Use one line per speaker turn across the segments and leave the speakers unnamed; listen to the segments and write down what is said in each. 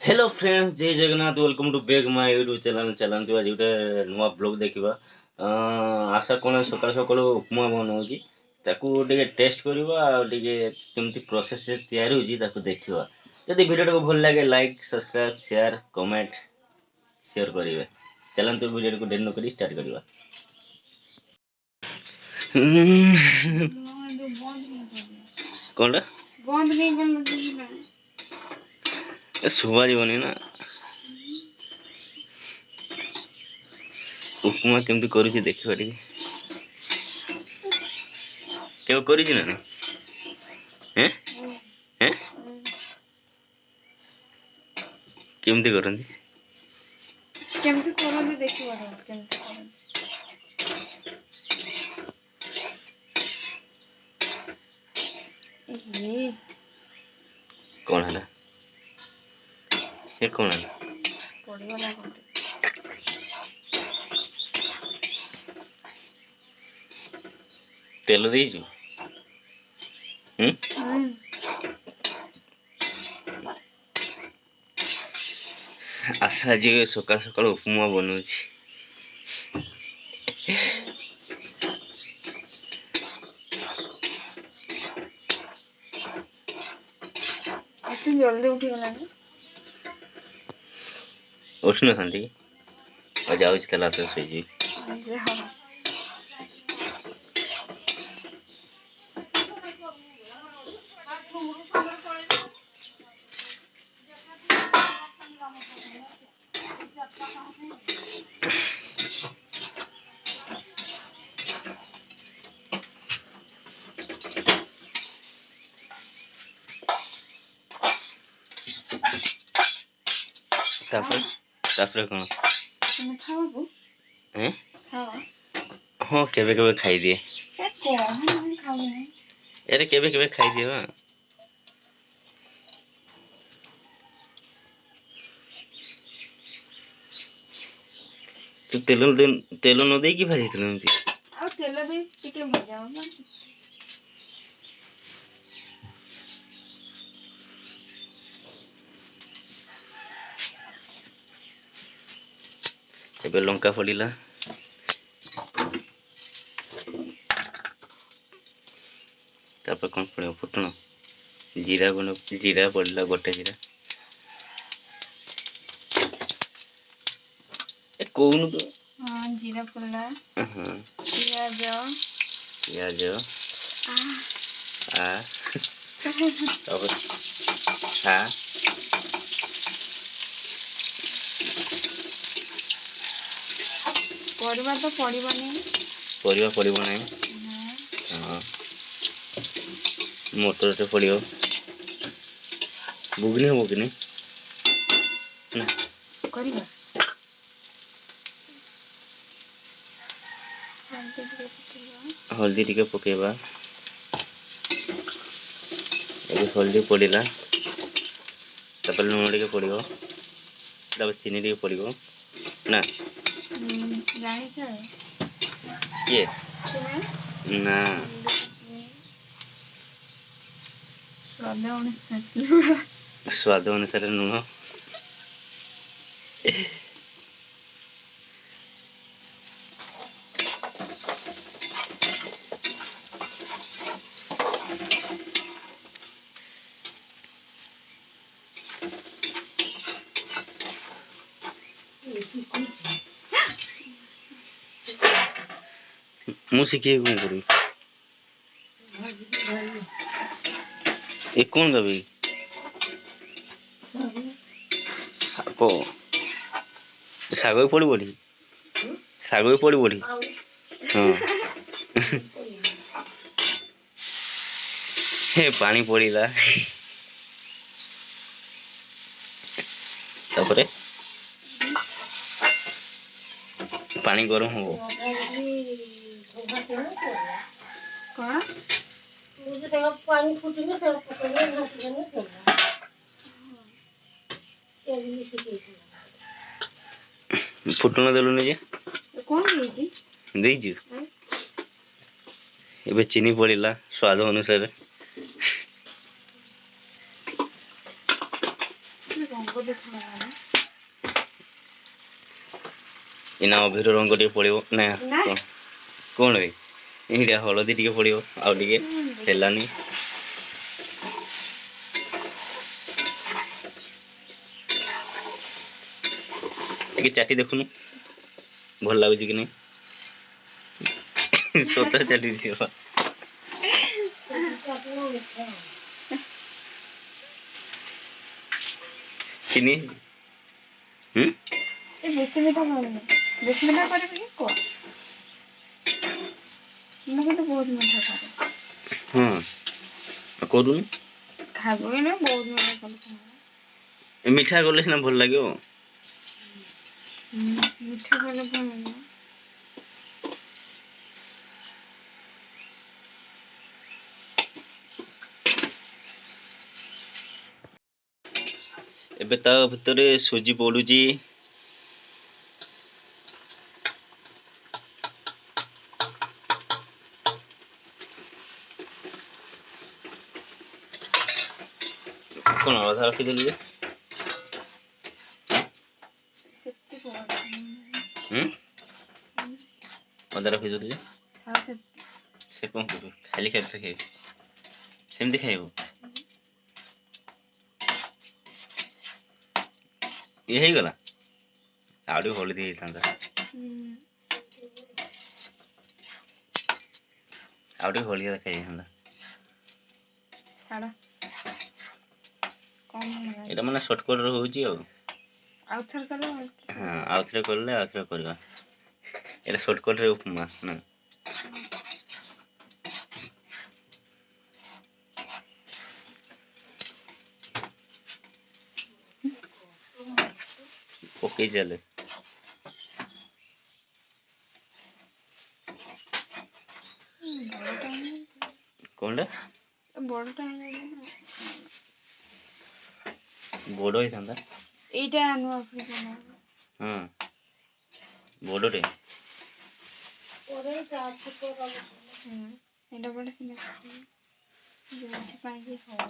Hello friends, जय Jagannath. Welcome to back my YouTube channel. चलते आज गोटे नुआ ब्लॉग देखा। आशा कौन सकाल सकाल उपमा बनाऊँगी टे टेस्ट करवा केमती प्रोसेस तैयारी होती देखा। जदि वीडियो को भल लगे like subscribe share comment share करेंगे। चलते वीडियो को डेरी नक स्टार्ट करवा। कौन
बंद नहीं
शुभा जीवनी ना उपमा केमती करुछि देखिबा टिके। केव करिछि ना हैं हैं केमती करंती
केमती करंती देखिबा केमती करंती। ए
कौन है ये कौन है
पड़ियो ना कोटे
तेल देइछु आशा आज सकाल सकाल उपमा बनौछि।
एते जल्दी उठी गला ना
उठना शांति और जाउछि तला तो सोइछि।
जे हां
तापरे कोन
तुम खाओ
हैं
खाओ
हां केबे केबे खाई दिए।
ए कोन नहीं खाओ नहीं
अरे केबे केबे खाई दिए। हां तो तेल न दे की भाजी थलो एमती
आ तेल दे टिके भजा ना
एबे लंका पड़िला तापर कोन पड़े फुटण जीरा गुण जीरा पड़िला गोटे जीरा ए कोउनु तो
हां जीरा पड़ला
हां
प्याज
प्याज आ अब आ
परिवा तो पड़िबनी
परिवा पड़िबो नै। हां मटर तो पड़ियो बुगनी हो कि नहीं ना
करिवा
हल्दी टिके पकेबा। ए हल्दी पड़िला तापर लूण टिके पड़ियो तापर चीनी टिके पड़ियो ना
जानी छ
ये
तुम्हें
ना स्वाद अनुसार लूण मु शिखे कौन करी एक कौन दबी को साग पड़ी बढ़ी साग पड़ी बढ़ी हाँ हे पानी पड़ीला तापरे पानी गरम हो
कौन
पानी फुटने से पकड़ने
फुटन देलु जे
कौन देजी
देइजु एबे चीनी पड़िला स्वाद अनुसार
रंग बोले खाना
इना अभिर रंग टे पड़ो ना
ना
कौन रे ये हलदी टे पड़ो आउ टे हेलानी टे चाटी देखुनु भल लगुच कि नहीं सतर चाटी चिनी
ये बेसी मीठा खाऊंगा बेसी मीठा करे भी को मैं तो बहुत मीठा करे
हाँ करू
खाबो कि ना बहुत मीठा करे
मीठा गले सिना भल लगे
मीठा खाने भल ना
एबे ता भितरे सुजी पड़ुची कौन आधा रखी देली जे आधा रखी देली जे से कौन करू खाली खाते खाइब सेमती खाइब ये है गला आउडी हलदी था आउडी हलदिया खाइ था
छाड़ा कम
एटा माने शॉर्टकट रे होउची
आउथर करो
हां आउथरे करले आउथरे करबा एटा शॉर्टकट रे उपमा ना ओके चले कोनडा
बड़ टाइम
बोडो ही था
एटा नुआ फ्रिज ना
हां बोडो रे
ओरे चाट को
एटा बड़ा सिने जो पानी के खाओ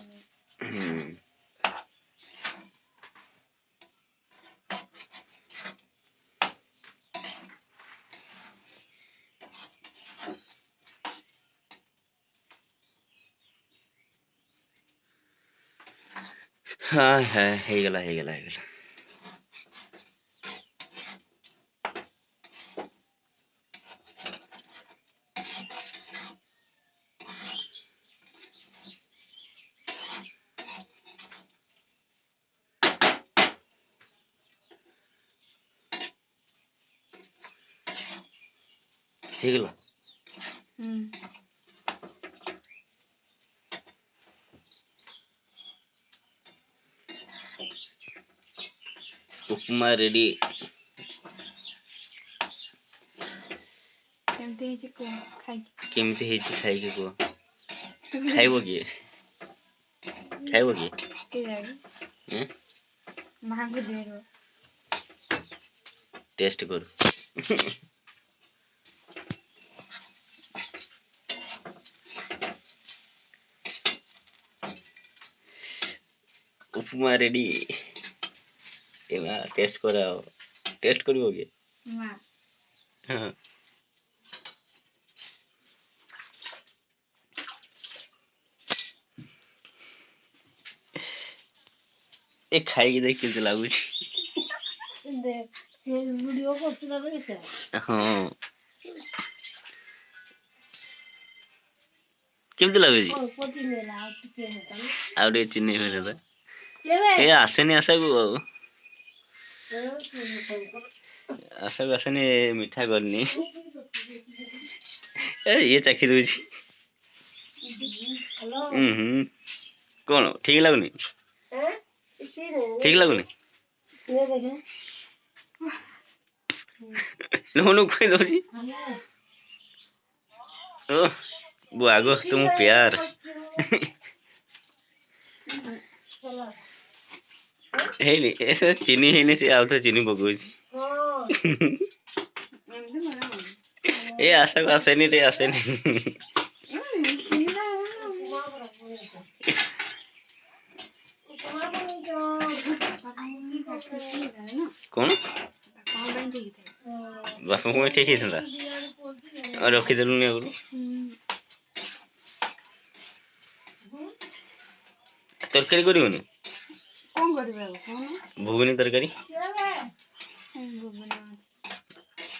हाँ है हे गला उपमा रेडी
केमते हे को खाइ
केमती हे खाइ के को खाइबो की
के जाबे
हैं
मांग देरो
टेस्ट कर उपमा रेडी एमा टेस्ट कराओ टेस्ट करिवोगे
ना
हां ए खाई के देख के लागू छी
दे ये वीडियो को सुना दे के
हां केमते लागू छी
और पोटी मेला टिके होता
आउडे चिन्नी हो रहता
लेबे
ए आसेनी आशा को आशा मीठा करनी ए ये चाखी दो छी
हेलो
कौन ठीक लगुनी
हैं इसी ने
ठीक लगुनी
ये देखे
नोनो कोई दो जी ओ वो आगो तुम प्यार हे नी ऐसे चीनी है नहीं से आउथो चीनी बगुज
हां
ए आशा को आसे नहीं रे आसे नहीं
उपमा बनी जो
କ'ଣ ବାପା ପାଇଁ ଠିକ୍ ହେଇଥାନ୍ତା ଆଉ ରଖିଦେଲୁନି ଆଗରୁ ତରକାରୀ କରିବନି
କ'ଣ କରିବେ ଆଉ କହୁନ
ଘୁଗୁନି ତରକାରୀ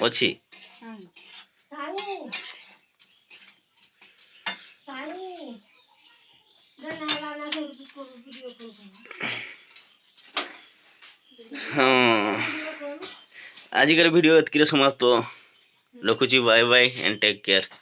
ଅଛି ହଁ ଆଜିକାର ଭିଡ଼ିଓ ଏତିକିରେ ସମାପ୍ତ ରଖୁଛି bye bye and take care